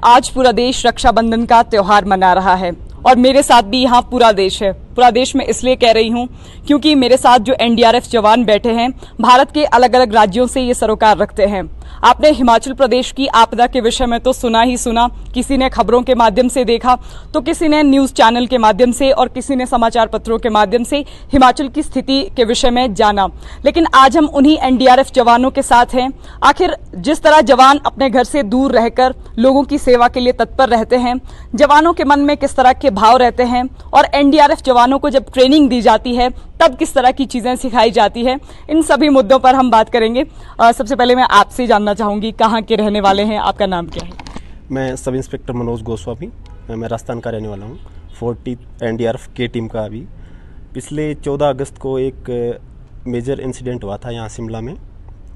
आज पूरा देश रक्षाबंधन का त्योहार मना रहा है और मेरे साथ भी यहाँ पूरा देश है। पूरा देश में इसलिए कह रही हूँ क्योंकि मेरे साथ जो एनडीआरएफ जवान बैठे हैं, भारत के अलग अलग राज्यों से ये सरोकार रखते हैं। आपने हिमाचल प्रदेश की आपदा के विषय में तो सुना ही सुना, किसी ने खबरों के माध्यम से देखा तो किसी ने न्यूज़ चैनल के माध्यम से और किसी ने समाचार पत्रों के माध्यम से हिमाचल की स्थिति के विषय में जाना। लेकिन आज हम उन्हीं एनडीआरएफ जवानों के साथ हैं। आखिर जिस तरह जवान अपने घर से दूर रहकर लोगों की सेवा के लिए तत्पर रहते हैं, जवानों के मन में किस तरह के भाव रहते हैं और एनडीआरएफ जवानों को जब ट्रेनिंग दी जाती है तब किस तरह की चीज़ें सिखाई जाती है, इन सभी मुद्दों पर हम बात करेंगे। सबसे पहले मैं आपसे जानना चाहूँगी, कहाँ के रहने वाले हैं, आपका नाम क्या है? मैं सब इंस्पेक्टर मनोज गोस्वामी, मैं राजस्थान का रहने वाला हूँ। 40 एनडीआरएफ के टीम का अभी पिछले 14 अगस्त को एक मेजर इंसिडेंट हुआ था यहाँ शिमला में।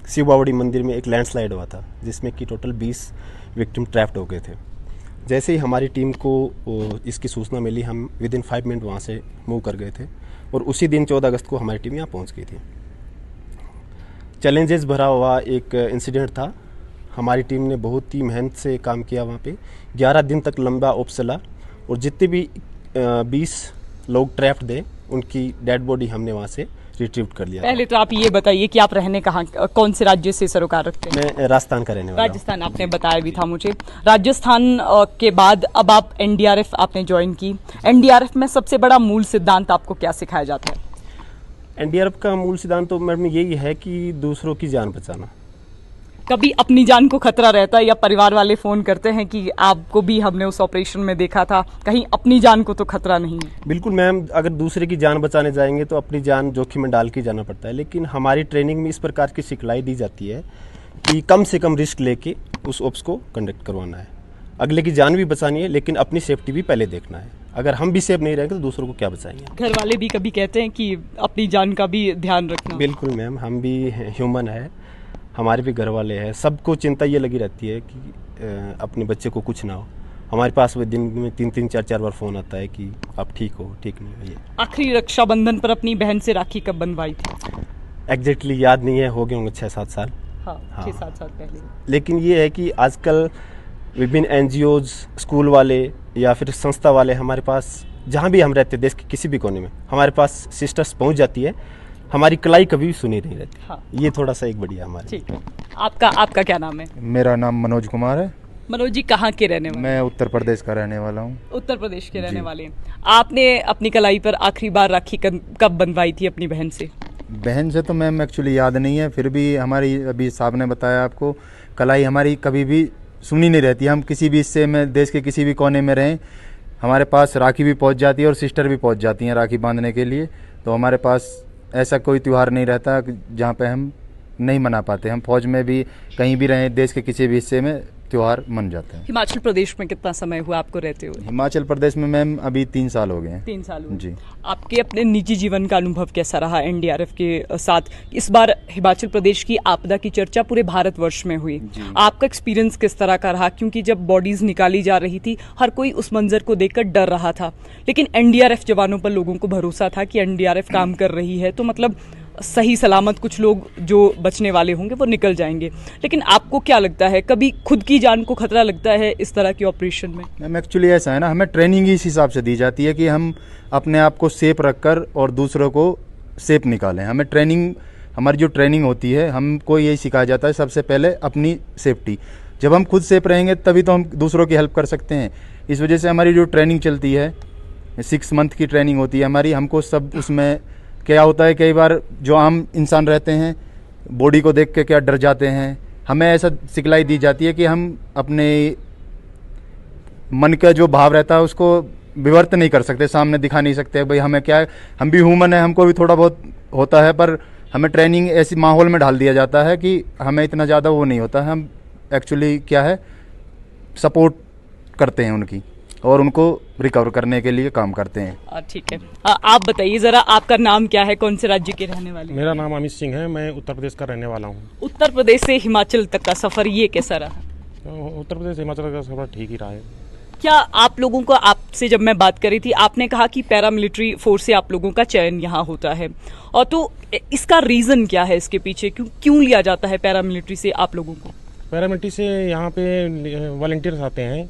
शिव बावड़ी मंदिर में एक लैंडस्लाइड हुआ था जिसमें कि टोटल 20 विक्टिम ट्रैप्ड हो गए थे। जैसे ही हमारी टीम को इसकी सूचना मिली, हम विदिन 5 मिनट वहाँ से मूव कर गए थे और उसी दिन 14 अगस्त को हमारी टीम यहाँ पहुँच गई थी। चैलेंजेस भरा हुआ एक इंसिडेंट था। हमारी टीम ने बहुत ही मेहनत से काम किया वहाँ पे। 11 दिन तक लंबा ऑप्स चला और जितने भी 20 लोग ट्रैप्ड थे उनकी डेड बॉडी हमने वहाँ से रिट्रीव कर लिया। पहले तो आप ये बताइए कि आप रहने कहाँ, कौन से राज्य से सरोकार रखते हैं? मैं राजस्थान का रहने वाला हूँ। राजस्थान, आपने बताया भी था मुझे। राजस्थान के बाद अब आप एनडीआरएफ आपने ज्वाइन की। एनडीआरएफ में सबसे बड़ा मूल सिद्धांत आपको क्या सिखाया जाता है? एनडीआरएफ का मूल सिद्धांत तो मैडम यही है कि दूसरों की जान बचाना। कभी अपनी जान को खतरा रहता है या परिवार वाले फोन करते हैं कि आपको भी हमने उस ऑपरेशन में देखा था, कहीं अपनी जान को तो खतरा नहीं है? बिल्कुल मैम, अगर दूसरे की जान बचाने जाएंगे तो अपनी जान जोखिम में डाल के जाना पड़ता है। लेकिन हमारी ट्रेनिंग में इस प्रकार की सिखलाई दी जाती है कि कम से कम रिस्क लेके उस ऑप्स को कंडक्ट करवाना है। अगले की जान भी बचानी है लेकिन अपनी सेफ्टी भी पहले देखना है। अगर हम भी सेफ नहीं रहेंगे तो दूसरों को क्या बचाएंगे? घर वाले भी कभी कहते हैं कि अपनी जान का भी ध्यान रखना। बिल्कुल मैम, हम भी ह्यूमन है, हमारे भी घर वाले हैं। सबको चिंता ये लगी रहती है कि अपने बच्चे को कुछ ना हो। हमारे पास वो दिन में 3-3, 4-4 बार फ़ोन आता है कि आप ठीक हो, ठीक नहीं हो। ये आखिरी रक्षाबंधन पर अपनी बहन से राखी कब बंधवाई थी? एग्जैक्टली याद नहीं है, हो गए होंगे 6-7 साल। हाँ, 6-7 साल पहले। लेकिन ये है कि आजकल विभिन्न एनजीओज, स्कूल वाले या फिर संस्था वाले हमारे पास, जहाँ भी हम रहते हैं देश के किसी भी कोने में, हमारे पास सिस्टर्स पहुँच जाती है। हमारी कलाई कभी भी सुनी नहीं रहती। हाँ। ये थोड़ा सा एक बढ़िया हमारे। ठीक है। आपका क्या नाम है? मेरा नाम मनोज कुमार है। मनोज जी, कहाँ के रहने वाले? मैं उत्तर प्रदेश का रहने वाला हूँ। उत्तर प्रदेश के रहने वाले हैं। आपने अपनी कलाई पर आखिरी बार राखी कब बंधवाई थी अपनी बहन से? बहन से तो मैम एक्चुअली याद नहीं है, फिर भी हमारी अभी साहब ने बताया आपको, कलाई हमारी कभी भी सुनी नहीं रहती। हम किसी भी हिस्से में, देश के किसी भी कोने में रहें, हमारे पास राखी भी पहुँच जाती है और सिस्टर भी पहुँच जाती हैं राखी बांधने के लिए। तो हमारे पास ऐसा कोई त्यौहार नहीं रहता जहाँ पे हम नहीं मना पाते। हम फौज में भी कहीं भी रहें, देश के किसी भी हिस्से में त्यौहार मन जाते हैं। हिमाचल प्रदेश में कितना समय हुआ आपको रहते हुए? हिमाचल प्रदेश में मैम अभी 3 साल हो गए हैं। 3 साल हुए। जी। आपके अपने निजी जीवन का अनुभव कैसा रहा एनडीआरएफ के साथ? इस बार हिमाचल प्रदेश की आपदा की चर्चा पूरे भारतवर्ष में हुई। आपका एक्सपीरियंस किस तरह का रहा? क्योंकि जब बॉडीज निकाली जा रही थी, हर कोई उस मंजर को देखकर डर रहा था, लेकिन एनडीआरएफ जवानों पर लोगों को भरोसा था कि एनडीआरएफ काम कर रही है तो मतलब सही सलामत कुछ लोग जो बचने वाले होंगे वो निकल जाएंगे। लेकिन आपको क्या लगता है, कभी खुद की जान को खतरा लगता है इस तरह के ऑपरेशन में? मैम एक्चुअली ऐसा है ना, हमें ट्रेनिंग ही इस हिसाब से दी जाती है कि हम अपने आप को सेफ रखकर और दूसरों को सेफ निकालें। हमें ट्रेनिंग, हमारी जो ट्रेनिंग होती है, हमको यही सिखाया जाता है सबसे पहले अपनी सेफ्टी। जब हम खुद सेफ रहेंगे तभी तो हम दूसरों की हेल्प कर सकते हैं। इस वजह से हमारी जो ट्रेनिंग चलती है, 6 मंथ की ट्रेनिंग होती है हमारी। हमको सब उसमें क्या होता है, कई बार जो आम इंसान रहते हैं बॉडी को देख के क्या डर जाते हैं, हमें ऐसा सिखलाई दी जाती है कि हम अपने मन का जो भाव रहता है उसको विवर्त नहीं कर सकते, सामने दिखा नहीं सकते। भाई हमें क्या है, हम भी ह्यूमन है, हमको भी थोड़ा बहुत होता है, पर हमें ट्रेनिंग ऐसी माहौल में ढाल दिया जाता है कि हमें इतना ज़्यादा वो नहीं होता है। हम एक्चुअली क्या है, सपोर्ट करते हैं उनकी और उनको रिकवर करने के लिए काम करते हैं। ठीक है। आप बताइए जरा, आपका नाम क्या है, कौन से राज्य के रहने वाले? मेरा नाम अमित सिंह है, मैं उत्तर प्रदेश का रहने वाला हूँ। उत्तर प्रदेश से हिमाचल तक का सफर ये कैसा रहा? उत्तर प्रदेश हिमाचल का सफर ठीक ही रहा है। क्या आप लोगों को, आपसे जब मैं बात करी थी आपने कहा कि पैरामिलिट्री फोर्स से आप लोगों का चयन यहाँ होता है, और तो इसका रीज़न क्या है, इसके पीछे क्यों लिया जाता है पैरामिलिट्री से आप लोगों को? पैरामिलिट्री से यहाँ पे वॉलंटियर्स आते हैं,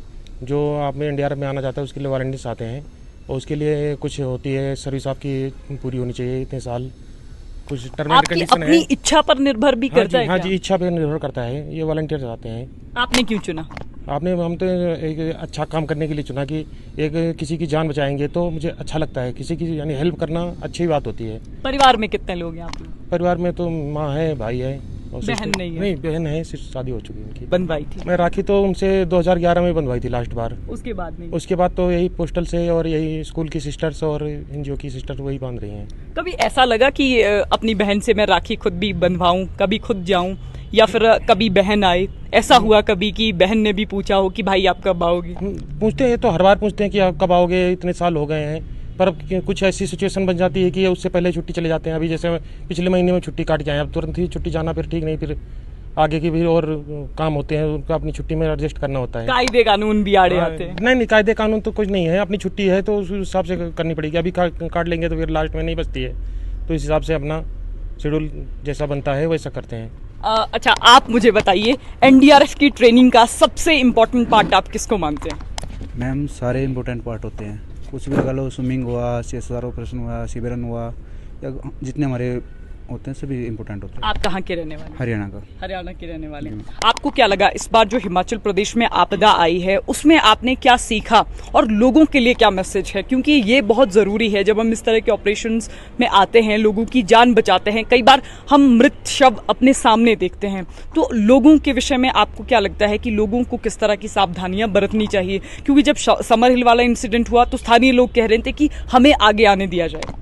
जो आप में एनडीआरएफ में आना चाहता है उसके लिए वॉलंटियर्स आते हैं, और उसके लिए कुछ होती है सर्विस आपकी पूरी होनी चाहिए इतने साल, कुछ टर्म एंड आपकी कंडीशन अपनी है। इच्छा पर निर्भर भी करता है हाँ क्या? जी, इच्छा पे निर्भर करता है। ये वॉलंटियर्स आते हैं। आपने क्यों चुना? हम तो एक अच्छा काम करने के लिए चुना कि एक किसी की जान बचाएंगे तो मुझे अच्छा लगता है। किसी की यानी हेल्प करना अच्छी बात होती है। परिवार में कितने लोग हैं आप लोग? परिवार में तो माँ है, भाई है और बहन sister- नहीं है? नहीं, बहन है, सिर्फ शादी हो चुकी है उनकी। बनवाई थी? मैं राखी तो उनसे 2011 में बंधवाई थी लास्ट बार। उसके बाद नहीं? उसके बाद तो यही पोस्टल से और यही स्कूल की सिस्टर्स और एनजीओ की सिस्टर वही बांध रही हैं। कभी ऐसा लगा कि अपनी बहन से मैं राखी खुद भी बंधवाऊं, कभी खुद जाऊं, या फिर कभी बहन आए? ऐसा हुआ कभी कि बहन ने भी पूछा हो कि भाई आप कब आओगे? पूछते हैं तो हर बार पूछते हैं कि आप कब आओगे, इतने साल हो गए हैं, पर अब कुछ ऐसी सिचुएशन बन जाती है कि उससे पहले छुट्टी चले जाते हैं। अभी जैसे पिछले महीने में छुट्टी काट के आए, अब तुरंत ही छुट्टी जाना फिर ठीक नहीं, फिर आगे के भी और काम होते हैं, उनको अपनी छुट्टी में एडजस्ट करना होता है। कायदे कानून भी आड़े आते हैं? नहीं, कायदे कानून तो कुछ नहीं है, अपनी छुट्टी है तो उस हिसाब से करनी पड़ेगी। अभी काट लेंगे तो फिर लास्ट में नहीं बचती है, तो इस हिसाब से अपना शेड्यूल जैसा बनता है वैसा करते हैं। अच्छा, आप मुझे बताइए, एनडीआरएफ की ट्रेनिंग का सबसे इम्पोर्टेंट पार्ट आप किसको मानते हैं? मैम सारे इम्पोर्टेंट पार्ट होते हैं, कुछ भी लगा लो, स्विमिंग हुआ, सीएसआर ऑपरेशन हुआ, शिविरन हुआ, या जितने हमारे होते हैं सभी इम्पोर्टेंट होते हैं। आप कहाँ के रहने वाले हैं? हरियाणा का। हरियाणा के रहने वाले हैं। आपको क्या लगा इस बार जो हिमाचल प्रदेश में आपदा आई है उसमें आपने क्या सीखा और लोगों के लिए क्या मैसेज है? क्योंकि ये बहुत ज़रूरी है, जब हम इस तरह के ऑपरेशंस में आते हैं, लोगों की जान बचाते हैं, कई बार हम मृत शव अपने सामने देखते हैं, तो लोगों के विषय में आपको क्या लगता है कि लोगों को किस तरह की सावधानियां बरतनी चाहिए? क्योंकि जब समर हिल वाला इंसिडेंट हुआ तो स्थानीय लोग कह रहे थे कि हमें आगे आने दिया जाए।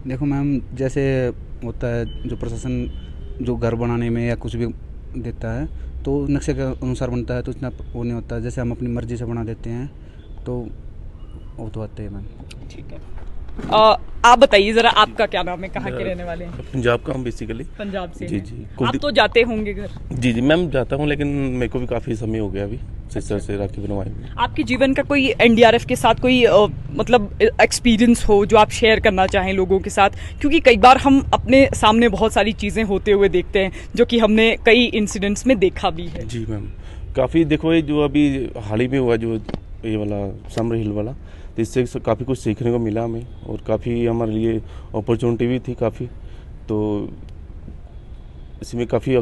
देखो मैम, जैसे होता है जो प्रशासन जो घर बनाने में या कुछ भी देता है तो नक्शे के अनुसार बनता है, तो इतना वो नहीं होता है। जैसे हम अपनी मर्जी से बना देते हैं तो वो तो आते हैं मैम। ठीक है, आप बताइए जरा, आपका क्या नाम है, कहाँ के रहने वाले हैं? पंजाब का हूँ बेसिकली। पंजाब से जी हैं। जी। आप तो जाते होंगे घर? जी मैम जाता हूँ, लेकिन मेरे को भी काफ़ी समय हो गया अभी सिस्टर से राखी बनवाए हुए। आपके जीवन का कोई एनडीआरएफ के साथ कोई मतलब एक्सपीरियंस हो जो आप शेयर करना चाहें लोगों के साथ? क्योंकि कई बार हम अपने सामने बहुत सारी चीज़ें होते हुए देखते हैं जो कि हमने कई इंसिडेंट्स में देखा भी है। जी मैम, काफ़ी देखो ये जो अभी हाल ही में हुआ जो ये वाला समर हिल वाला, तो इससे काफ़ी कुछ सीखने को मिला हमें, और काफ़ी हमारे लिए अपॉर्चुनिटी भी थी काफ़ी, तो इसमें काफ़ी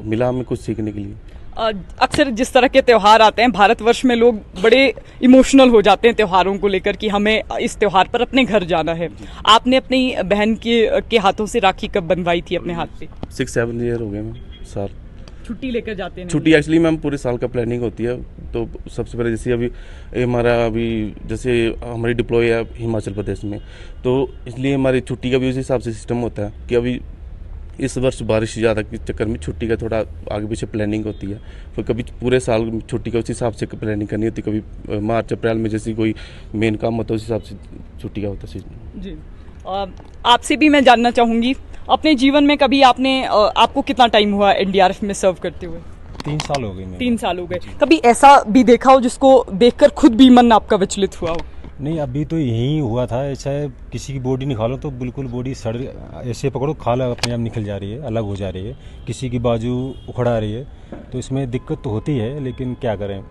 मिला हमें कुछ सीखने के लिए। अक्सर जिस तरह के त्यौहार आते हैं भारतवर्ष में, लोग बड़े इमोशनल हो जाते हैं त्योहारों को लेकर कि हमें इस त्योहार पर अपने घर जाना है। आपने अपनी बहन के हाथों से राखी कब बनवाई थी अपने हाथ पे? 6-7 ईयर हो गए मैम। साल छुट्टी लेकर जाते हैं? छुट्टी एक्चुअली मैम पूरे साल का प्लानिंग होती है, तो सबसे पहले जैसे अभी जैसे हमारी डिप्लॉय है हिमाचल प्रदेश में, तो इसलिए हमारी छुट्टी का भी उस हिसाब से सिस्टम होता है कि अभी इस वर्ष बारिश ज़्यादा के चक्कर में छुट्टी का थोड़ा आगे पीछे प्लानिंग होती है, फिर कभी पूरे साल छुट्टी का उस हिसाब से प्लानिंग करनी होती है, कभी मार्च अप्रैल में जैसे कोई मेन काम होता है उस हिसाब से छुट्टी का होता है। जी, आपसे भी मैं जानना चाहूँगी, अपने जीवन में कभी आपको कितना टाइम हुआ एनडीआरएफ में सर्व करते हुए? 3 साल हो गए। 3 साल हो गए। कभी ऐसा भी देखा हो जिसको देखकर खुद भी मन आपका विचलित हुआ हो? नहीं, अभी तो यही हुआ था। ऐसा है, किसी की बॉडी निकालो तो बिल्कुल बॉडी सड़, ऐसे पकड़ो खाल अपने आप निकल जा रही है, अलग हो जा रही है, किसी की बाजू उखड़ आ रही है, तो इसमें दिक्कत तो होती है, लेकिन क्या करें,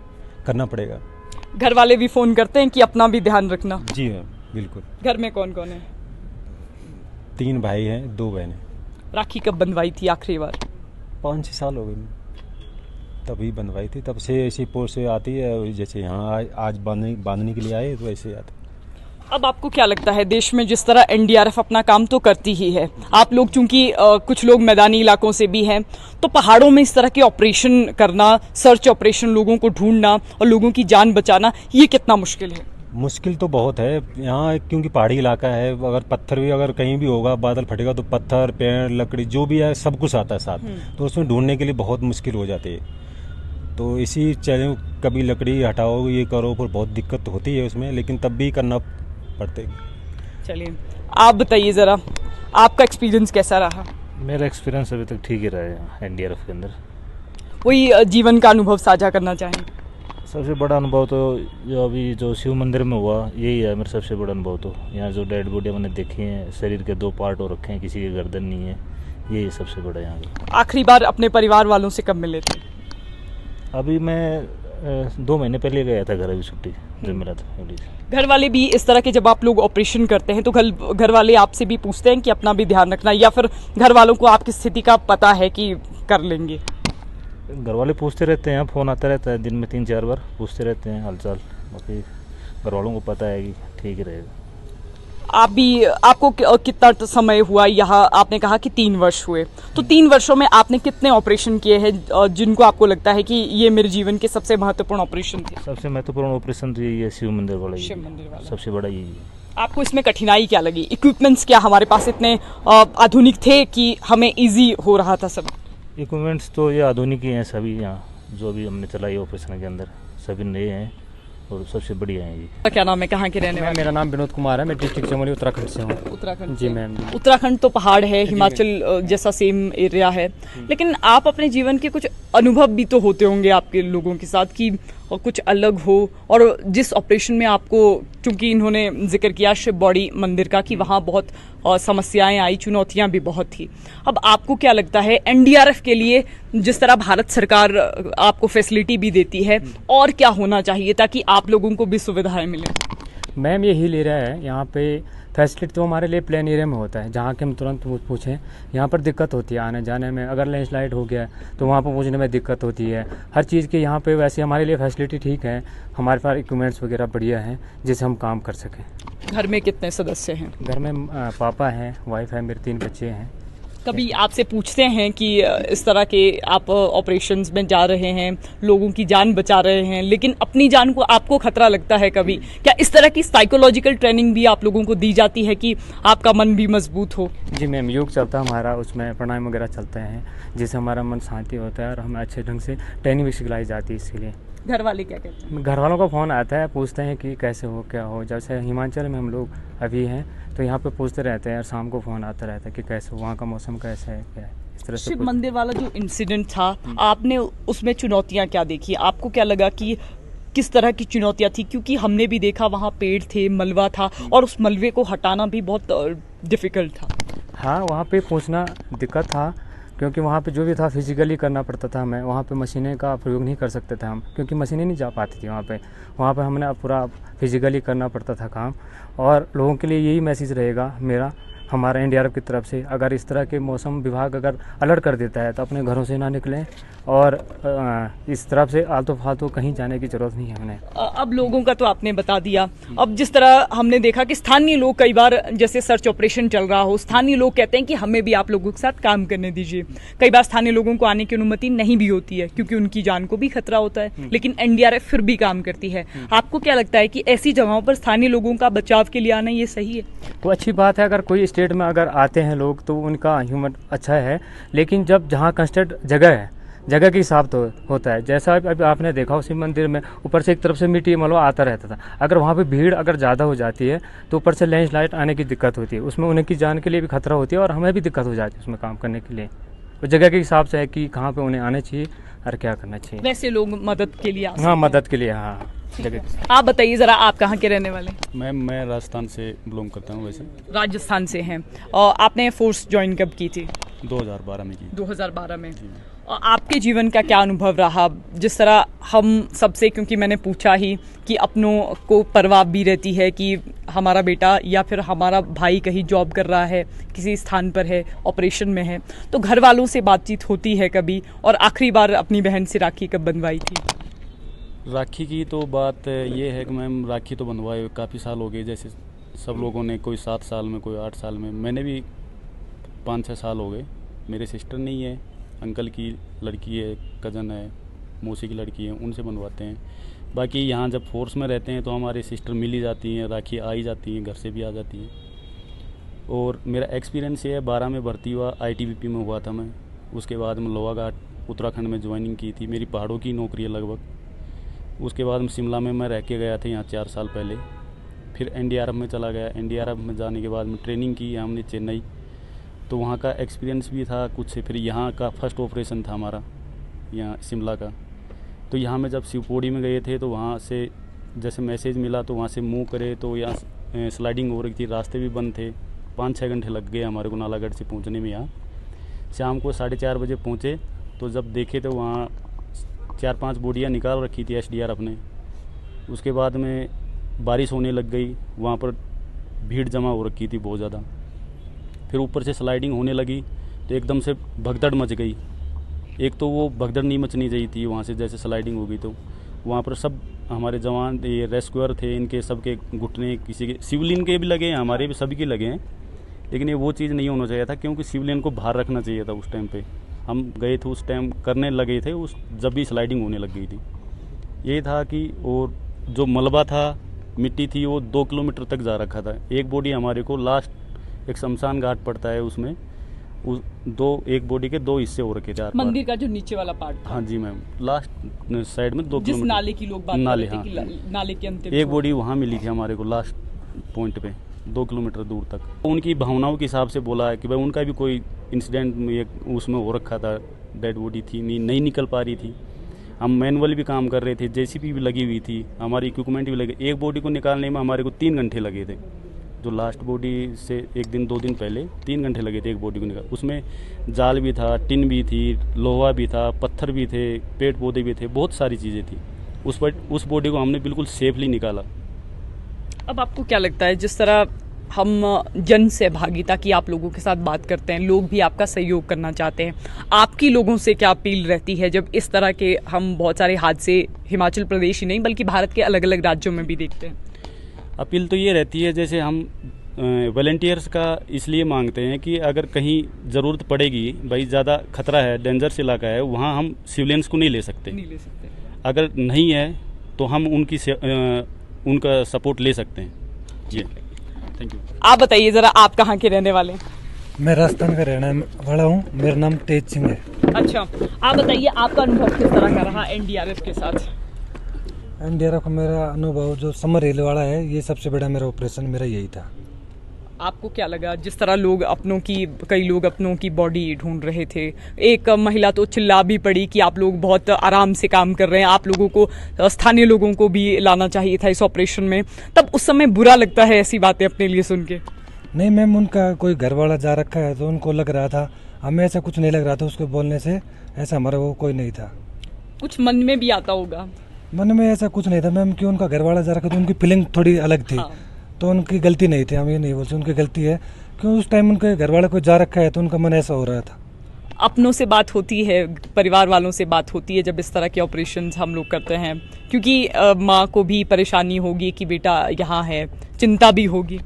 करना पड़ेगा। घर वाले भी फ़ोन करते हैं कि अपना भी ध्यान रखना? जी मैम, बिल्कुल। घर में कौन कौन है? 3 भाई हैं, 2 बहनें। राखी कब बनवाई थी आखिरी बार? 5-6 साल हो गए, तभी बनवाई थी। तब से ऐसी पोस्ट आती है, जैसे यहाँ आज बांधने के लिए आए तो ऐसे आते। अब आपको क्या लगता है, देश में जिस तरह एनडीआरएफ अपना काम तो करती ही है, आप लोग चूंकि कुछ लोग मैदानी इलाकों से भी हैं, तो पहाड़ों में इस तरह के ऑपरेशन करना, सर्च ऑपरेशन, लोगों को ढूंढना और लोगों की जान बचाना, ये कितना मुश्किल है? मुश्किल तो बहुत है यहाँ, क्योंकि पहाड़ी इलाका है। अगर पत्थर भी अगर कहीं भी होगा, बादल फटेगा तो पत्थर, पेड़, लकड़ी जो भी है सब कुछ आता है साथ, तो उसमें ढूंढने के लिए बहुत मुश्किल हो जाती है। तो इसी चैलेंज, कभी लकड़ी हटाओ, ये करो, फिर बहुत दिक्कत होती है उसमें, लेकिन तब भी करना पड़ते। चलिए, आप बताइए ज़रा, आपका एक्सपीरियंस कैसा रहा? मेरा एक्सपीरियंस अभी तक ठीक ही रहा है एनडीआरएफ के अंदर। कोई जीवन का अनुभव साझा करना चाहें? सबसे बड़ा अनुभव तो जो शिव मंदिर में हुआ, यही है मेरा सबसे बड़ा अनुभव। तो यहाँ जो डेड बॉडियाँ मैंने देखी हैं, शरीर के 2 पार्ट हो रखे हैं, किसी की गर्दन नहीं है, यही सबसे बड़ा यहाँ का। आखिरी बार अपने परिवार वालों से कब मिले थे? अभी मैं 2 महीने पहले गया था घर, अभी छुट्टी जब मिला था फैमिली से। घर वाले भी इस तरह के जब आप लोग ऑपरेशन करते हैं तो घर वाले आपसे भी पूछते हैं कि अपना भी ध्यान रखना, या फिर घर वालों को आपकी स्थिति का पता है कि कर लेंगे? घर वाले पूछते रहते हैं, फ़ोन आता रहता है दिन में 3-4 बार, पूछते रहते हैं हालचाल। बाकी घर वालों को पता है कि ठीक ही रहेगा। आपको कितना समय हुआ यहाँ? आपने कहा कि 3 वर्ष हुए, तो 3 वर्षों में आपने कितने ऑपरेशन किए हैं जिनको आपको लगता है कि ये मेरे जीवन के सबसे महत्वपूर्ण ऑपरेशन थे? सबसे महत्वपूर्ण ऑपरेशन तो यही है, शिव मंदिर वाला। शिव मंदिर वाला सबसे बड़ा यही है। आपको इसमें कठिनाई क्या लगी? इक्विपमेंट्स क्या हमारे पास इतने आधुनिक थे कि हमें इजी हो रहा था सब? इक्विपमेंट्स तो ये आधुनिक ही हैं सभी, यहाँ जो भी हमने चलाई ऑपरेशन के अंदर सभी नए हैं और सबसे बढ़िया है ये। क्या नाम है, कहाँ के रहने वाले? मेरा नाम विनोद कुमार है, मैं डिस्ट्रिक्ट चमोली उत्तराखंड से हूँ। उत्तराखंड जी से। मैम। उत्तराखंड तो पहाड़ है, हिमाचल जैसा सेम एरिया है, लेकिन आप अपने जीवन के कुछ अनुभव भी तो होते होंगे आपके लोगों के साथ कि कुछ अलग हो। और जिस ऑपरेशन में आपको, चूंकि इन्होंने जिक्र किया शिव बॉडी मंदिर का, कि वहाँ बहुत समस्याएं आई, चुनौतियां भी बहुत थी। अब आपको क्या लगता है एनडीआरएफ के लिए जिस तरह भारत सरकार आपको फैसिलिटी भी देती है, और क्या होना चाहिए ताकि आप लोगों को भी सुविधाएं मिलें? मैम यही ले रहा है, यहाँ पे फैसिलिटी तो हमारे लिए प्लेन एरिया में होता है, जहाँ के हम तुरंत पूछें। यहाँ पर दिक्कत होती है आने जाने में, अगर लैंडस्लाइड हो गया तो वहाँ पर पहुँचने में दिक्कत होती है हर चीज़ की। यहाँ पे वैसे हमारे लिए फैसिलिटी ठीक है, हमारे पास इक्विपमेंट्स वगैरह बढ़िया हैं जिससे हम काम कर सकें। घर में कितने सदस्य हैं? घर में पापा हैं, वाइफ है, मेरे 3 बच्चे हैं। कभी आपसे पूछते हैं कि इस तरह के आप ऑपरेशंस में जा रहे हैं, लोगों की जान बचा रहे हैं, लेकिन अपनी जान को आपको खतरा लगता है कभी? क्या इस तरह की साइकोलॉजिकल ट्रेनिंग भी आप लोगों को दी जाती है कि आपका मन भी मजबूत हो? जी मैम, योग चलता है हमारा, उसमें प्राणायाम वगैरह चलते हैं जिससे हमारा मन शांति होता है और हमें अच्छे ढंग से ट्रेनिंग भी सिखलाई जाती है। इसके लिए घर वाले क्या कहते हैं? घर वालों का फ़ोन आता है, पूछते हैं कि कैसे हो, क्या हो। जैसे हिमाचल में हम लोग अभी हैं तो यहाँ पे पूछते रहते हैं, और शाम को फ़ोन आता रहता है कि कैसे हो, वहाँ का मौसम कैसा है, क्या है, इस तरह से। शिव मंदिर वाला जो इंसिडेंट था, आपने उसमें चुनौतियाँ क्या देखी? आपको क्या लगा कि किस तरह की चुनौतियाँ थी? क्योंकि हमने भी देखा वहाँ पेड़ थे, मलबा था, और उस मलबे को हटाना भी बहुत डिफ़िकल्ट था। हाँ, वहाँ पे पहुँचना दिक्कत था, क्योंकि वहाँ पे जो भी था फिजिकली करना पड़ता था हमें। वहाँ पे मशीनें का प्रयोग नहीं कर सकते थे हम, क्योंकि मशीनें नहीं जा पाती थी वहाँ पे हमने पूरा फिजिकली करना पड़ता था काम। और लोगों के लिए यही मैसेज रहेगा मेरा, हमारा एनडीआरएफ की तरफ से, अगर इस तरह के मौसम विभाग अगर अलर्ट कर देता है तो अपने घरों से ना निकलें, और इस तरफ से आलतू फालतू कहीं जाने की ज़रूरत नहीं है हमें। अब लोगों का तो आपने बता दिया। अब जिस तरह हमने देखा कि स्थानीय लोग, कई बार जैसे सर्च ऑपरेशन चल रहा हो, स्थानीय लोग कहते हैं कि हमें भी आप लोगों के साथ काम करने दीजिए। कई बार स्थानीय लोगों को आने की अनुमति नहीं भी होती है क्योंकि उनकी जान को भी खतरा होता है, लेकिन एनडीआरएफ फिर भी काम करती है। आपको क्या लगता है कि ऐसी जगहों पर स्थानीय लोगों का बचाव के लिए आना ये सही है? तो अच्छी बात है, अगर कोई स्टेट में अगर आते हैं लोग तो उनका ह्यूमन अच्छा है, लेकिन जब जहाँ कंस्ट्रक्ट जगह है, जगह के हिसाब तो होता है। जैसा अभी आपने देखा उसी मंदिर में ऊपर से एक तरफ से मिट्टी मलबा आता रहता था, अगर वहाँ पे भीड़ अगर ज़्यादा हो जाती है तो ऊपर से लैंडस्लाइड आने की दिक्कत होती है, उसमें उनकी जान के लिए भी खतरा होती है और हमें भी दिक्कत हो जाती है उसमें काम करने के लिए। तो जगह के हिसाब से है कि कहाँ पे उन्हें आना चाहिए और क्या करना चाहिए। वैसे लोग मदद के लिए हाँ, मदद के लिए। हाँ, जगह। आप बताइए ज़रा, आप कहाँ के रहने वाले? मैं राजस्थान से बिलोंग करता हूँ। वैसे राजस्थान से हैं। और आपने फोर्स ज्वाइन कब की थी? 2012 में की। 2012 में। और आपके जीवन का क्या अनुभव रहा? जिस तरह हम सबसे, क्योंकि मैंने पूछा ही कि अपनों को परवाह भी रहती है कि हमारा बेटा या फिर हमारा भाई कहीं जॉब कर रहा है, किसी स्थान पर है, ऑपरेशन में है, तो घर वालों से बातचीत होती है कभी? और आखिरी बार अपनी बहन से राखी कब बंधवाई थी? राखी की तो बात ये है कि मैम राखी तो बंधवाए काफ़ी साल हो गए, जैसे सब लोगों ने, कोई 7 साल में, कोई 8 साल में, मैंने भी 5-6 साल हो गए। मेरे सिस्टर नहीं है, अंकल की लड़की है, कज़न है, मौसी की लड़की है, उनसे बनवाते हैं। बाकी यहाँ जब फोर्स में रहते हैं तो हमारे सिस्टर मिल ही जाती हैं, राखी आ ही जाती हैं, घर से भी आ जाती हैं। और मेरा एक्सपीरियंस ये है, 12 में भर्ती हुआ, आईटीबीपी में हुआ था मैं। उसके बाद मैं लोहाघाट उत्तराखंड में ज्वाइनिंग की थी, मेरी पहाड़ों की नौकरी है लगभग। उसके बाद शिमला में मैं रह के गया था यहाँ 4 साल पहले। फिर एनडीआरएफ में चला गया। एनडीआरएफ में जाने के बाद में ट्रेनिंग की हमने चेन्नई, तो वहाँ का एक्सपीरियंस भी था कुछ से। फिर यहाँ का फर्स्ट ऑपरेशन था हमारा यहाँ शिमला का। तो यहाँ में जब शिवपोड़ी में गए थे तो वहाँ से जैसे मैसेज मिला तो वहाँ से मूव करे तो यहाँ स्लाइडिंग हो रही थी, रास्ते भी बंद थे। 5-6 घंटे लग गए हमारे को नालागढ़ से पहुँचने में। यहाँ शाम को 4:30 बजे पहुँचे तो जब देखे तो वहाँ 4-5 बोडियाँ निकाल रखी थी SDRF ने। उसके बाद में बारिश होने लग गई, वहाँ पर भीड़ जमा हो रखी थी बहुत ज़्यादा। फिर ऊपर से स्लाइडिंग होने लगी तो एकदम से भगदड़ मच गई। एक तो वो भगदड़ नहीं मचनी चाहिए थी, वहाँ से जैसे स्लाइडिंग हो गई तो वहाँ पर सब हमारे जवान, ये रेस्क्यूअर थे, इनके सबके घुटने, किसी के सिविलियन के भी लगे हैं, हमारे भी सभी के लगे हैं। लेकिन ये वो चीज़ नहीं होना चाहिए था, क्योंकि सिविलियन को बाहर रखना चाहिए था। उस टाइम पे हम गए थे, उस टाइम करने लगे थे, उस जब भी स्लाइडिंग होने लग गई थी। ये था कि और जो मलबा था, मिट्टी थी, वो 2 किलोमीटर तक जा रखा था। एक बॉडी हमारे को लास्ट एक शमशान घाट पड़ता है, उसमें एक बॉडी के 2 हिस्से हो रखे थे। मंदिर का जो नीचे वाला पार्ट था। हाँ जी मैम, लास्ट साइड में 2 जिस किलोमीटर नाले की लोग बात कर रहे थे कि नाले के अंतिम एक बॉडी वहाँ मिली थी हमारे को लास्ट पॉइंट पे 2 किलोमीटर दूर तक। उनकी भावनाओं के हिसाब से बोला है कि भाई उनका भी कोई इंसिडेंट उसमें हो रखा था, डेड बॉडी थी, नहीं निकल पा रही थी। हम मैनुअल भी काम कर रहे थे, JCB भी लगी हुई थी, हमारी इक्विपमेंट भी लगे। एक बॉडी को निकालने में हमारे को 3 घंटे लगे थे। जो लास्ट बॉडी से 1 दिन 2 दिन पहले 3 घंटे लगे थे एक बॉडी को निकाल। उसमें जाल भी था, टिन भी थी, लोहा भी था, पत्थर भी थे, पेड़ पौधे भी थे, बहुत सारी चीज़ें थी। उस बॉडी को हमने बिल्कुल सेफली निकाला। अब आपको क्या लगता है, जिस तरह हम जन सहभागिता की आप लोगों के साथ बात करते हैं, लोग भी आपका सहयोग करना चाहते हैं, आपकी लोगों से क्या अपील रहती है जब इस तरह के हम बहुत सारे हादसे हिमाचल प्रदेश ही नहीं बल्कि भारत के अलग अलग राज्यों में भी देखते हैं? अपील तो ये रहती है, जैसे हम वॉलंटियर्स का इसलिए मांगते हैं कि अगर कहीं ज़रूरत पड़ेगी, भाई ज़्यादा खतरा है, डेंजरस इलाका है, वहाँ हम सिविलियंस को नहीं ले सकते। अगर नहीं है तो हम उनका सपोर्ट ले सकते हैं। जी, थैंक यू। आप बताइए ज़रा, आप कहाँ के रहने वाले हैं? मैं राजस्थान का रहने वाला हूँ, मेरा नाम तेज सिंह है। अच्छा, आप बताइए आपका अनुभव किस तरह का रहा NDRF के साथ? NDRF का मेरा अनुभव जो समर रेल वाला है, ये सबसे बड़ा मेरा ऑपरेशन मेरा यही था। आपको क्या लगा जिस तरह कई लोग अपनों की बॉडी ढूंढ रहे थे? एक महिला तो चिल्ला भी पड़ी कि आप लोग बहुत आराम से काम कर रहे हैं, आप लोगों को, स्थानीय लोगों को भी लाना चाहिए था इस ऑपरेशन में। तब उस समय बुरा लगता है ऐसी बातें अपने लिए सुन के? नहीं मैम, उनका कोई घर वाला जा रखा है तो उनको लग रहा था, हमें ऐसा कुछ नहीं लग रहा था। उसको बोलने से ऐसा हमारा वो कोई नहीं था। कुछ मन में भी आता होगा? मन में ऐसा कुछ नहीं था मैम, कि उनका घर वाला जा रखा तो उनकी फीलिंग थोड़ी अलग थी। हाँ। तो उनकी गलती नहीं थी, हम ये नहीं बोलते उनकी गलती है, क्यों उस टाइम उनके घर वाला कोई जा रखा है तो उनका मन ऐसा हो रहा था। अपनों से बात होती है, परिवार वालों से बात होती है जब इस तरह के ऑपरेशन हम लोग करते हैं, क्योंकि माँ को भी परेशानी होगी कि बेटा यहाँ है, चिंता भी होगी।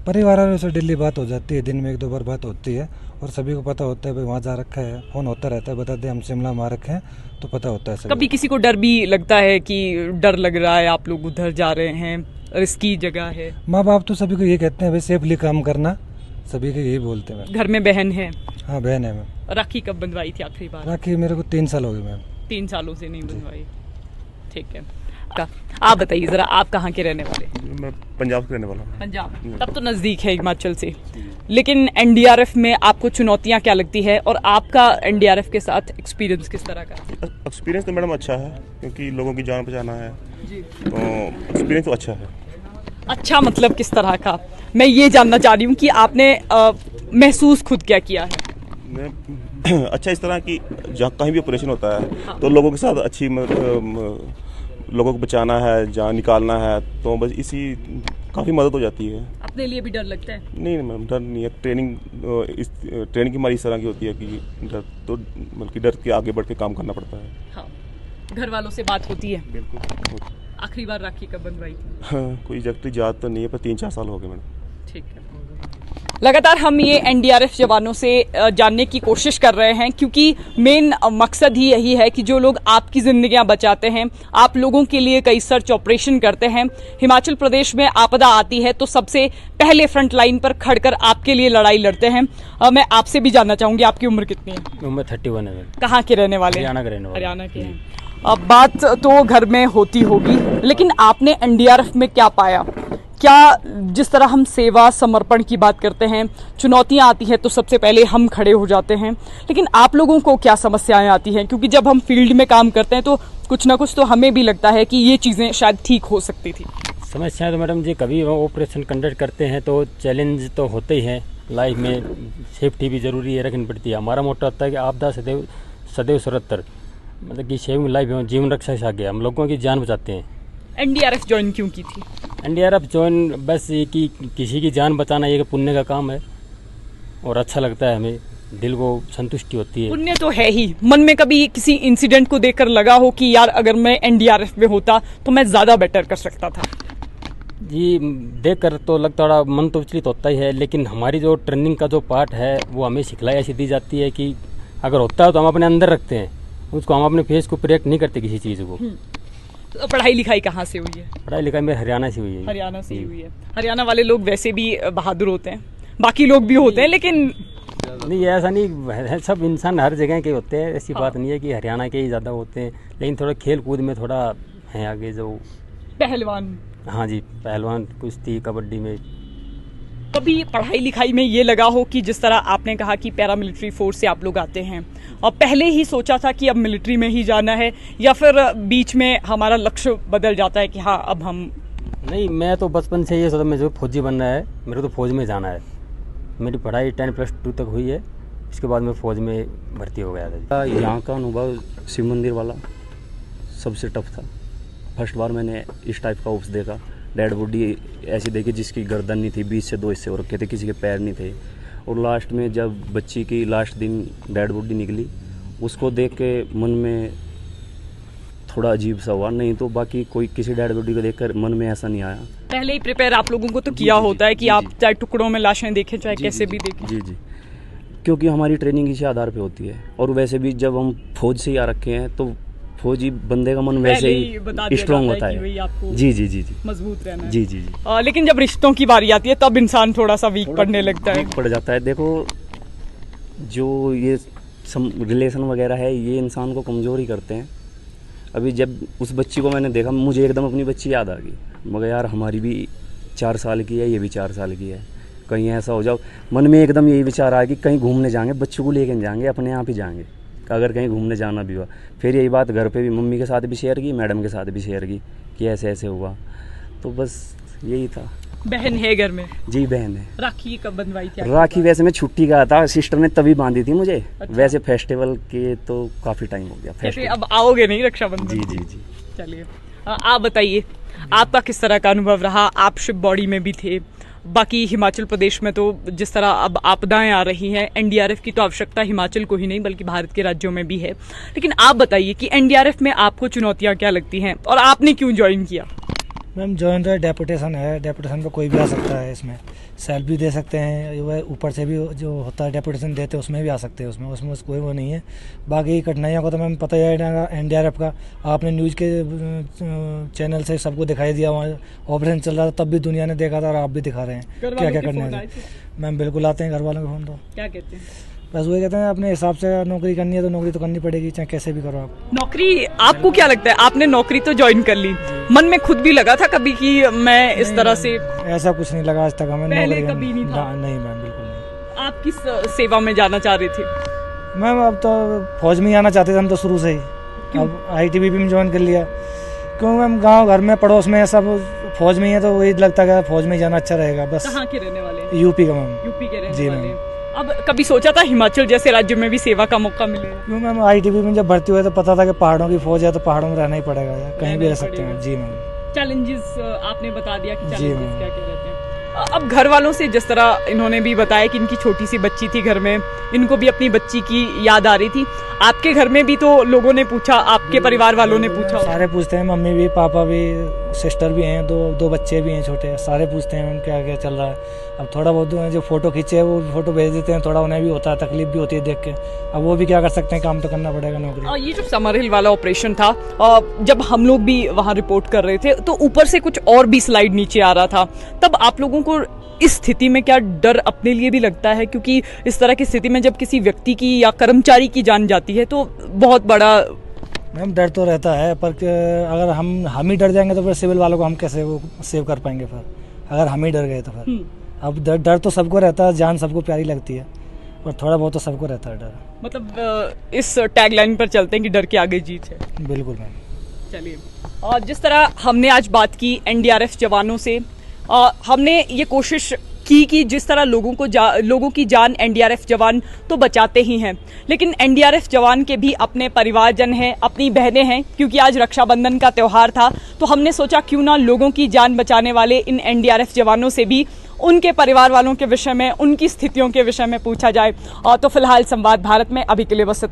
परिवार वालों से डेली बात हो जाती है, दिन में 1-2 बार बात होती है, और सभी को पता होता है भाई वहाँ जा रखा है, फोन होता रहता है, बता दे हम शिमला में आ रखे हैं, तो पता होता है। कभी किसी को डर भी लगता है कि डर लग रहा है, आप लोग उधर जा रहे हैं, रिस्की जगह है? माँ बाप तो सभी को ये कहते हैं भाई सेफली काम करना, सभी को यही बोलते हैं। घर में बहन है? हाँ बहन है मैम। राखी कब बंधवाई थी आखिरी बार? राखी मेरे को 3 साल हो गए मैम। 3 सालों से नहीं बंधवाई, ठीक है। आप बताइए ज़रा, आप कहाँ के रहने वाले? मैं पंजाब के रहने वाला हूँ। पंजाब, तब तो नज़दीक है हिमाचल से। लेकिन NDRF में आपको चुनौतियाँ क्या लगती है, और आपका NDRF के साथ एक्सपीरियंस किस तरह का? एक्सपीरियंस तो मैडम अच्छा है, क्योंकि लोगों की जान बचाना है जी, तो एक्सपीरियंस तो अच्छा है। अच्छा मतलब किस तरह का? मैं ये जानना चाह रही हूँ कि आपने महसूस खुद क्या किया है? अच्छा, इस तरह की जहाँ कहीं भी ऑपरेशन होता है हाँ। तो लोगों के साथ अच्छी लोगों को बचाना है, जान निकालना है, तो बस इसी काफ़ी मदद हो जाती है। अपने लिए भी डर लगता है? नहीं मैम, डर नहीं है। ट्रेनिंग की हमारी इस तरह की होती है कि डर तो बल्कि डर के आगे बढ़ के काम करना पड़ता है। हाँ। घर वालों से बात होती है? बिल्कुल। आखिरी बार राखी कब बंधवाई थी? हाँ, कोई एग्जैक्टली याद तो नहीं है, पर 3-4 साल हो गए मैडम। ठीक है। लगातार हम ये NDRF जवानों से जानने की कोशिश कर रहे हैं, क्योंकि मेन मकसद ही यही है कि जो लोग आपकी ज़िंदगियां बचाते हैं, आप लोगों के लिए कई सर्च ऑपरेशन करते हैं, हिमाचल प्रदेश में आपदा आती है तो सबसे पहले फ्रंट लाइन पर खड़कर आपके लिए लड़ाई लड़ते हैं। मैं आपसे भी जानना चाहूँगी, आपकी उम्र कितनी है? उम्र 31 है। कहाँ के रहने वाले? हरियाणा के रहने वाले। हरियाणा के हैं। अब बात तो घर में होती होगी, लेकिन आपने NDRF में क्या पाया? क्या जिस तरह हम सेवा समर्पण की बात करते हैं, चुनौतियां आती हैं तो सबसे पहले हम खड़े हो जाते हैं, लेकिन आप लोगों को क्या समस्याएं आती हैं? क्योंकि जब हम फील्ड में काम करते हैं तो कुछ ना कुछ तो हमें भी लगता है कि ये चीज़ें शायद ठीक हो सकती थी। समस्याएं तो मैडम जी, कभी ऑपरेशन कंडक्ट करते हैं तो चैलेंज तो होते ही हैं। लाइफ में सेफ्टी भी ज़रूरी है, रखनी पड़ती है। हमारा मोटो होता है कि आपदा सदैव सदैव सुरक्षित। मतलब कि सेविंग लाइफ जीवन रक्षा से आगे हम लोगों की जान बचाते हैं। एनडीआरएफ ज्वाइन क्यों की थी? एनडीआरएफ ज्वाइन बस ये कि किसी की जान बचाना ये पुण्य का काम है और अच्छा लगता है, हमें दिल को संतुष्टि होती है। पुण्य तो है ही। मन में कभी किसी इंसिडेंट को देखकर लगा हो कि यार अगर मैं एनडीआरएफ में होता तो मैं ज़्यादा बेटर कर सकता था? जी देख कर तो लगता थोड़ा मन तो विचलित होता ही है, लेकिन हमारी जो ट्रेनिंग का जो पार्ट है वो हमें सिखलाई ऐसी दी जाती है कि अगर होता है तो हम अपने अंदर रखते हैं उसको, हम अपने फेस को प्रिएक्ट नहीं करते किसी चीज़ को। तो पढ़ाई लिखाई कहाँ से हुई है? पढ़ाई लिखाई मेरे हरियाणा से हुई है। हरियाणा से ही हुई है। हरियाणा वाले लोग वैसे भी बहादुर होते हैं, बाकी लोग भी होते हैं, लेकिन नहीं ऐसा नहीं है, सब इंसान हर जगह के होते हैं, ऐसी बात नहीं है कि हरियाणा के ही ज़्यादा होते हैं, लेकिन थोड़ा खेल कूद में थोड़ा है आगे जो पहलवान। हाँ जी, पहलवान, कुश्ती, कबड्डी में। कभी पढ़ाई लिखाई में ये लगा हो कि जिस तरह आपने कहा कि पैरामिलिट्री फोर्स से आप लोग आते हैं और पहले ही सोचा था कि अब मिलिट्री में ही जाना है, या फिर बीच में हमारा लक्ष्य बदल जाता है कि हाँ अब हम? नहीं, मैं तो बचपन से ये सोचा मैं जो फौजी बनना है, मेरे को तो फौज में जाना है। मेरी पढ़ाई 10+2 तक हुई है, इसके बाद मैं फ़ौज में भर्ती हो गया था। यहाँ का अनुभव शिव मंदिर वाला सबसे टफ था। फर्स्ट बार मैंने इस टाइप का ऑप्स देखा, डेड बॉडी ऐसी देखी जिसकी गर्दन नहीं थी, बीच से 2 हिस्से हो रखे थे, किसी के पैर नहीं थे, और लास्ट में जब बच्ची की लास्ट दिन डेड बॉडी निकली उसको देख के मन में थोड़ा अजीब सा हुआ, नहीं तो बाकी कोई किसी डेड बॉडी को देखकर मन में ऐसा नहीं आया। पहले ही प्रिपेयर आप लोगों को तो किया होता है कि आप चाहे टुकड़ों में लाशें देखें चाहे कैसे भी देखें। जी जी, क्योंकि हमारी ट्रेनिंग इसी आधार पे होती है, और वैसे भी जब हम फौज से ही आ रखे हैं तो फौजी बंदे का मन वैसे ही स्ट्रॉन्ग होता है। जी जी जी जी, मजबूत रहना है। जी जी जी। लेकिन जब रिश्तों की बारी आती है तब इंसान थोड़ा सा वीक पड़ने लगता है। पड़ जाता है। देखो जो ये रिलेशन वगैरह है ये इंसान को कमज़ोर ही करते हैं। अभी जब उस बच्ची को मैंने देखा मुझे एकदम अपनी बच्ची याद आ गई, मगर यार हमारी भी 4 साल की है, ये भी 4 साल की है, कहीं ऐसा हो जाओ। मन में एकदम यही विचार आया कि कहीं घूमने जाएंगे, बच्चों को लेकर जाएंगे, अपने आप ही जाएंगे, अगर कहीं घूमने जाना भी हुआ। फिर यही बात घर पे भी मम्मी के साथ भी शेयर की, मैडम के साथ भी शेयर की कि ऐसे ऐसे हुआ, तो बस यही था। बहन है घर में? जी बहन है। राखी कब बंधवाई थी? राखी वैसे मैं छुट्टी का था, सिस्टर ने तभी बांधी थी मुझे। अच्छा। वैसे फेस्टिवल के तो काफ़ी टाइम हो गया। फेस्टिवल अब आओगे नहीं रक्षाबंधन? जी जी जी। चलिए आप बताइए आपका किस तरह का अनुभव रहा? आप शिप बॉडी में भी थे, बाकी हिमाचल प्रदेश में तो जिस तरह अब आपदाएं आ रही हैं, एनडीआरएफ की तो आवश्यकता हिमाचल को ही नहीं बल्कि भारत के राज्यों में भी है, लेकिन आप बताइए कि एनडीआरएफ में आपको चुनौतियां क्या लगती हैं और आपने क्यों ज्वाइन किया? मैम ज्वाइन तो डेपुटेशन है, डेपुटेशन पर कोई भी आ सकता है, इसमें सेल्फ भी दे सकते हैं, वह ऊपर से भी जो होता है डेपुटेशन देते हैं उसमें भी आ सकते हैं, उसमें कोई वो नहीं है। बाकी कठिनाइयों का तो मैम पता ही है एनडीआरएफ का, आपने न्यूज़ के चैनल से सबको दिखाई दिया, वहाँ ऑपरेशन चल रहा था तब भी दुनिया ने देखा था और आप भी दिखा रहे हैं क्या क्या करना है। मैम बिल्कुल आते हैं घर वालों के फ़ोन, तो क्या कहते हैं? बस वही कहते हैं अपने हिसाब से नौकरी करनी है तो नौकरी तो करनी पड़ेगी, चाहे कैसे भी करो आप। नौकरी आपको क्या लगता है, आपने नौकरी तो ज्वाइन कर ली, मन में खुद भी लगा था कभी कि मैं इस तरह से? ऐसा कुछ नहीं लगा आज तक हमें। पहले कभी नहीं था? नहीं मैम बिल्कुल नहीं। आप किस सेवा में जाना चाह रहे थे? मैम अब तो फौज में ही आना चाहते थे हम तो शुरू से ही, अब आईटीबीपी में ज्वाइन कर लिया, क्यों मैम गाँव घर में पड़ोस में सब फौज में ही है तो वही लगता है फौज में ही जाना अच्छा रहेगा। बस कहाँ के रहने वाले? यूपी का मैम। यूपी के रहने वाले। अब कभी सोचा था हिमाचल जैसे राज्य में भी सेवा का मौका मिलेगा? क्यों मैम आईटीबीपी में जब भर्ती हुए तो पता था कि पहाड़ों की फौज है तो पहाड़ों में रहना ही पड़ेगा, कहीं भी रह सकते हैं। जी मैम। चैलेंजेस आपने बता दिया कि चैलेंजेस क्या क्या रहते हैं। अब घर वालों से जिस तरह इन्होंने भी बताया कि इनकी छोटी सी बच्ची थी घर में, इनको भी अपनी बच्ची की याद आ रही थी, आपके घर में भी तो लोगों ने पूछा, आपके परिवार वालों ने पूछा? सारे पूछते हैं, मम्मी भी, पापा भी, सिस्टर भी हैं, दो बच्चे भी हैं छोटे, सारे पूछते हैं मैम क्या क्या चल रहा है। अब थोड़ा बहुत जो फ़ोटो खींचे है वो फ़ोटो भेज देते हैं, थोड़ा उन्हें भी होता है, तकलीफ भी होती है देख के, अब वो भी क्या कर सकते हैं, काम तो करना पड़ेगा नौकरी। ये जो समर हिल वाला ऑपरेशन था, जब हम लोग भी वहाँ रिपोर्ट कर रहे थे तो ऊपर से कुछ और भी स्लाइड नीचे आ रहा था, तब आप लोगों को इस स्थिति में क्या डर अपने लिए भी लगता है? क्योंकि इस तरह की स्थिति में जब किसी व्यक्ति की या कर्मचारी की जान जाती है तो बहुत बड़ा मैम डर तो रहता है, पर अगर हम ही डर जाएंगे तो फिर सिविल वालों को हम कैसे वो सेव कर पाएंगे? फिर अगर हम ही डर गए तो फिर अब डर तो सबको रहता है, जान सबको प्यारी लगती है, पर थोड़ा बहुत तो सबको रहता है डर। मतलब इस टैगलाइन पर चलते हैं कि डर के आगे जीत है। बिल्कुल मैम। चलिए, और जिस तरह हमने आज बात की एनडीआरएफ जवानों से, हमने ये कोशिश कि जिस तरह लोगों की जान एनडीआरएफ जवान तो बचाते ही हैं, लेकिन एनडीआरएफ जवान के भी अपने परिवारजन हैं, अपनी बहनें हैं। क्योंकि आज रक्षाबंधन का त्यौहार था, तो हमने सोचा क्यों ना लोगों की जान बचाने वाले इन एनडीआरएफ जवानों से भी उनके परिवार वालों के विषय में, उनकी स्थितियों के विषय में पूछा जाए। तो फिलहाल संवाद भारत में अभी के लिए बस इतना।